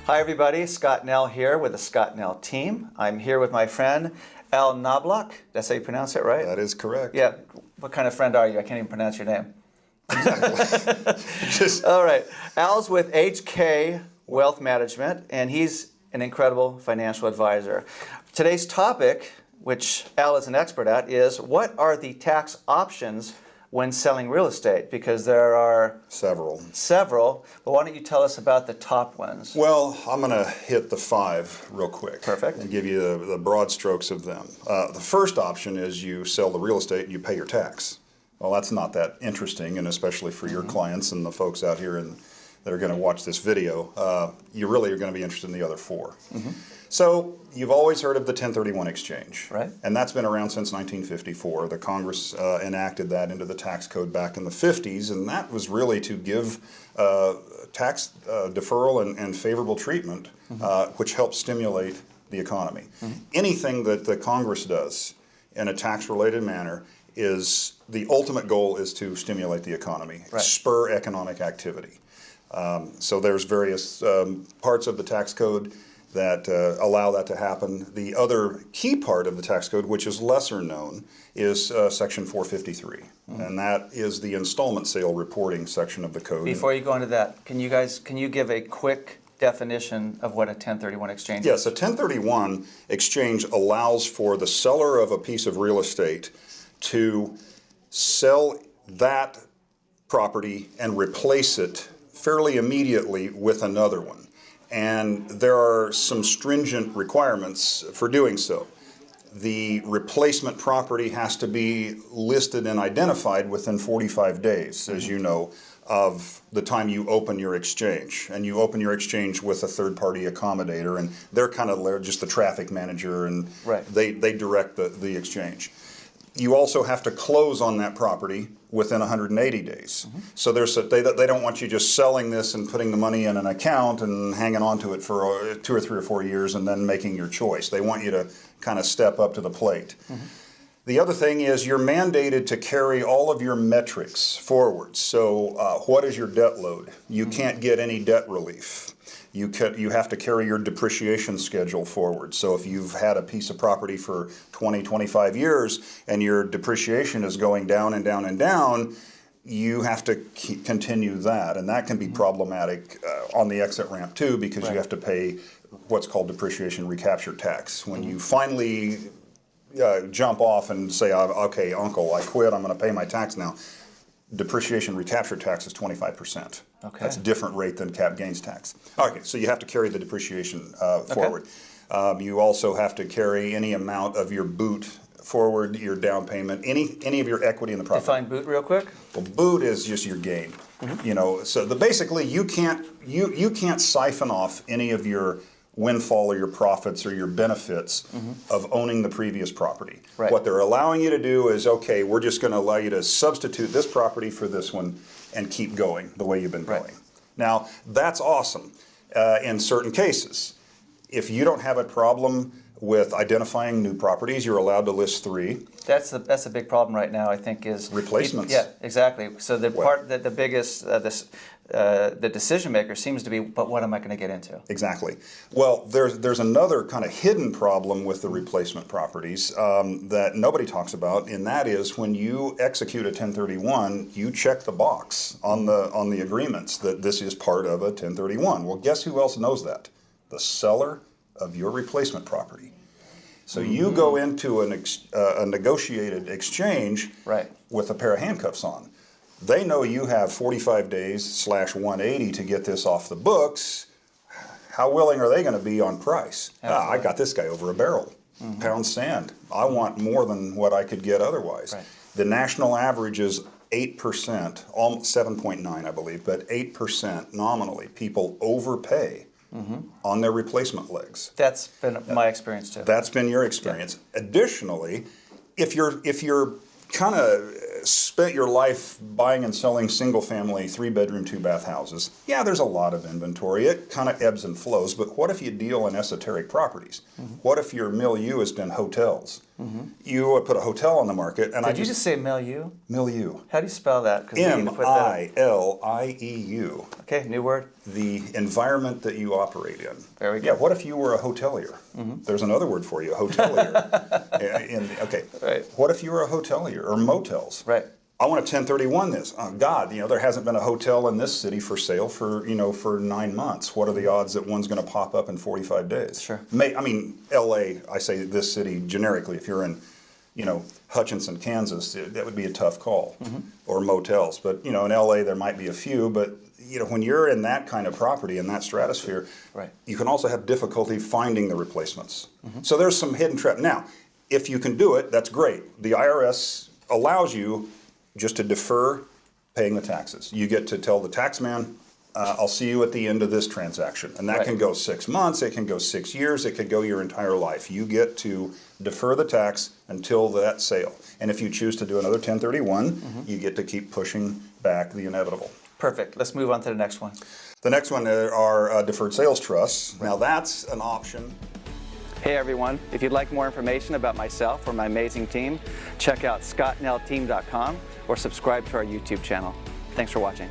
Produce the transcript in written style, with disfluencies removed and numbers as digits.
Hi everybody, Scott Nell here with the Scott Nell team. I'm here with my friend Al Knobloch. That's how you pronounce it, right? That is correct. Yeah. What kind of friend are you? I can't even pronounce your name. Exactly. All right. Al's with HK Wealth Management, and he's an incredible financial advisor. Today's topic, which Al is an expert at, is what are the tax options when selling real estate? Because there are Several. But why don't you tell us about the top ones? Well, I'm going to hit the 5 real quick. Perfect. And give you the broad strokes of them. The first option is you sell the real estate and you pay your tax. Well, that's not that interesting, and especially for your clients and the folks out here that are going to watch this video, you really are going to be interested in the other 4. So you've always heard of the 1031 exchange, right? And that's been around since 1954. The Congress enacted that into the tax code back in the 50s, and that was really to give tax deferral and favorable treatment, which helps stimulate the economy. Anything that the Congress does in a tax-related manner is the ultimate goal is to stimulate the economy, spur economic activity. So there's various parts of the tax code that allow that to happen. The other key part of the tax code, which is lesser known, is Section 453, and that is the installment sale reporting section of the code. Before you go into that, can you give a quick definition of what a 1031 exchange is? Yes, a 1031 exchange allows for the seller of a piece of real estate to sell that property and replace it fairly immediately with another one. And there are some stringent requirements for doing so. The replacement property has to be listed and identified within 45 days, as you know, of the time you open your exchange. And you open your exchange with a third-party accommodator, and they're kind of just the traffic manager, and they direct the exchange. You also have to close on that property within 180 days. So they don't want you just selling this and putting the money in an account and hanging on to it for 2 or 3 or 4 years and then making your choice. They want you to kind of step up to the plate. The other thing is you're mandated to carry all of your metrics forward. So what is your debt load? You can't get any debt relief. You have to carry your depreciation schedule forward. So if you've had a piece of property for 20, 25 years and your depreciation is going down and down and down, you have to continue that. And that can be problematic on the exit ramp too, because you have to pay what's called depreciation recapture tax. When you finally jump off and say, okay, uncle, I quit, I'm going to pay my tax now. Depreciation recapture tax is 25%. Okay. That's a different rate than cap gains tax. Okay, so you have to carry the depreciation forward. You also have to carry any amount of your boot forward, your down payment, any of your equity in the property. Define boot real quick. Well, boot is just your gain. You know, so basically you can't siphon off any of your windfall or your profits or your benefits of owning the previous property. What they're allowing you to do is, okay, we're just going to allow you to substitute this property for this one and keep going the way you've been going. Now, that's awesome in certain cases. If you don't have a problem with identifying new properties, you're allowed to list 3. That's a big problem right now, I think, is replacements. Yeah, exactly. So the part that the biggest the decision maker seems to be, but what am I going to get into? Exactly. Well, there's another kind of hidden problem with the replacement properties that nobody talks about, and that is when you execute a 1031, you check the box on the agreements that this is part of a 1031. Well, guess who else knows that? The seller of your replacement property. So you go into a negotiated exchange with a pair of handcuffs on. They know you have 45 days / 180 to get this off the books. How willing are they going to be on price? I got this guy over a barrel, pound sand. I want more than what I could get otherwise. The national average is 8%, almost 7.9 I believe, but 8% nominally. People overpay on their replacement legs. That's been my experience too. That's been your experience. Additionally, if you're kind of spent your life buying and selling single-family 3-bedroom, 2-bath houses, yeah, there's a lot of inventory. It kind of ebbs and flows, but what if you deal in esoteric properties? What if your milieu has been hotels? You would put a hotel on the market, and Did you just say milieu? milieu. How do you spell that? 'Cause we need to put that- M-I-L-I-E-U. Okay, new word. The environment that you operate in. There we go. Yeah, what if you were a hotelier? There's another word for you, a hotelier. Okay. Right. What if you were a hotelier or motels? Right. I want to 1031 this. Oh God, there hasn't been a hotel in this city for sale for 9 months. What are the odds that one's going to pop up in 45 days? Sure. LA, I say this city generically. If you're in, Hutchinson, Kansas, that would be a tough call. Or motels. But, in LA there might be a few, but when you're in that kind of property, in that stratosphere, right, you can also have difficulty finding the replacements. So there's some hidden trap. Now, if you can do it, that's great. The IRS allows you just to defer paying the taxes. You get to tell the tax man, I'll see you at the end of this transaction. And that Right. can go 6 months, it can go 6 years, it could go your entire life. You get to defer the tax until that sale. And if you choose to do another 1031, you get to keep pushing back the inevitable. Perfect. Let's move on to the next one. The next one are deferred sales trusts. Now that's an option. Hey everyone, if you'd like more information about myself or my amazing team, check out scottnellteam.com or subscribe to our YouTube channel. Thanks for watching.